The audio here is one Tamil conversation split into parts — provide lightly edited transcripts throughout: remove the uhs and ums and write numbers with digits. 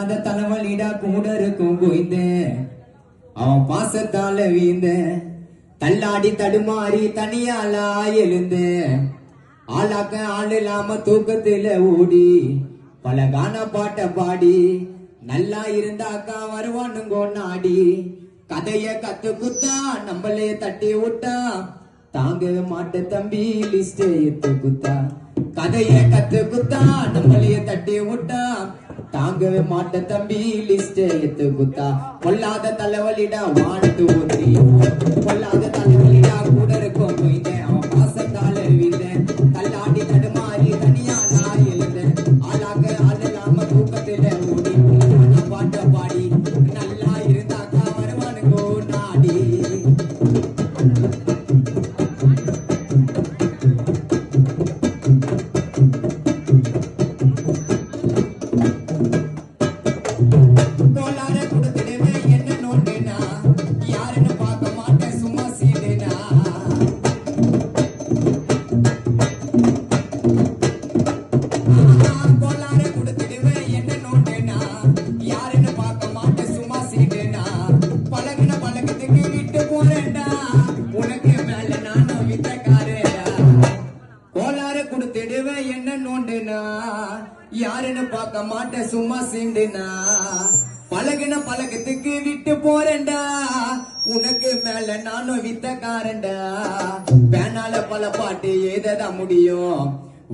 பொல்லாத தலைவலிடா கூட இருக்கும் கோய்ந்த அவன் பாசத்தால வீந்த தள்ளாடி தடுமாறி தனியாலா எழுந்த ஆளாக்க ஆள் இல்லாம தூக்கத்துல ஓடி பல கான பாட்ட பாடி நல்லா இருந்தாக்கா வருவானுங்கோ நாடி கதைய கத்து குத்தா நம்மளே தட்டி விட்டா தாங்கவே மாட்ட தம்பி லிஸ்ட் எத்து குத்தா கதைய கத்து குத்தா நம்மளே தட்டி விட்டா தாங்கவே மாட்ட தம்பி லிஸ்ட் எத்து குத்தா பொல்லாத தலைவலிடா வாழ்த்து ஊத்தி பொல்லாத தலைவலிடா கூட இருக்கும் போயிட்டேன் அவன் பாசத்தால வீழ்ந்தேன் தள்ளாடி தடுமாறி தனியாலா எழுந்தேன் ஆளாக ஆள் இல்லாம தூக்கத்துல ஓடி பாட்ட பாடி நல்லா இருந்தாக்கா வருவானுங்கோ நாடி யாருன்னு பார்க்க மாட்டேன் சும்மா சீண்டுனா பழகின பழக்கத்துக்கு விட்டு போறேன்டா உனக்கு மேல நானும் வித்தக்காரன்டா பேனால பல பாட்டு ஏததான் முடியும்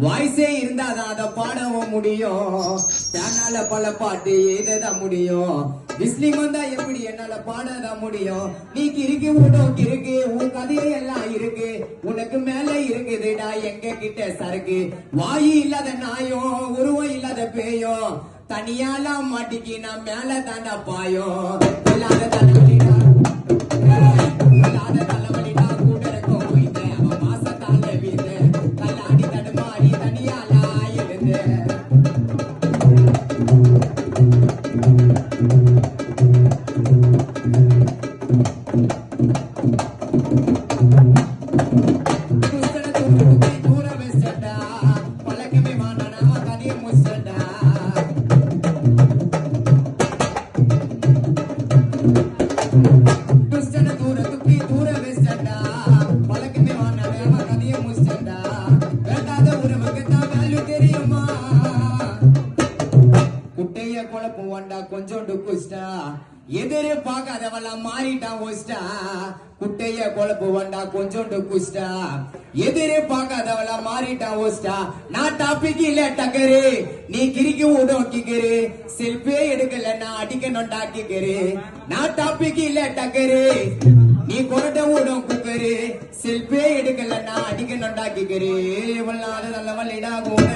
வாய்ஸே இருந்தாதான் அதை பாடவும் முடியும் பேனால பல பாட்டு ஏததான் முடியும் விஸ்லிங் வந்தா எப்படி என்னால பாடதான் முடியும் நீ கிறுக்கி விடும் கிறுக்கு உன் கதையை எல்லாம் இருக்கு உனக்கு மேல இருக்குதுடா எங்க கிட்ட சரக்கு வாயு இல்லாத நாயும் உருவம் இல்லாத பேயும் தனியாலாம் மாட்டிக்கு நான் மேல தாண்டா பாயும் இல்லாத தலைவலிடா இல்லாத தலைவலிடா கூட இருக்கும் அவன் மாசத்தால வீடு தள்ளாடி தடுமாறி தனியாலா எழுந்து கொஞ்சோண்டு குஸ்டா எதிரே பார்க்காதவெல்லாம் மாறிட்டான் ஒஸ்டா குட்டைய குழப்பு வண்டா கொஞ்சோண்டு குஸ்டா எதிரே பார்க்காதவெல்லாம் மாறிட்டான் ஒஸ்டா நான் டாபிக் இல்ல டக்கரு நீ கிரிக்கி விடும் கிக்கரு செல்ஃபே எடுக்கல நான் அடிக்கணும்டா கிக்கரு நான் டாபிக் இல்ல டக்கரு நீ கொரட்ட விடும் குக்கரு செல்ஃபே எடுக்கல நான் அடிக்கணும்டா கிக்கரு இவ்வளவு நல்ல வழிடா கூட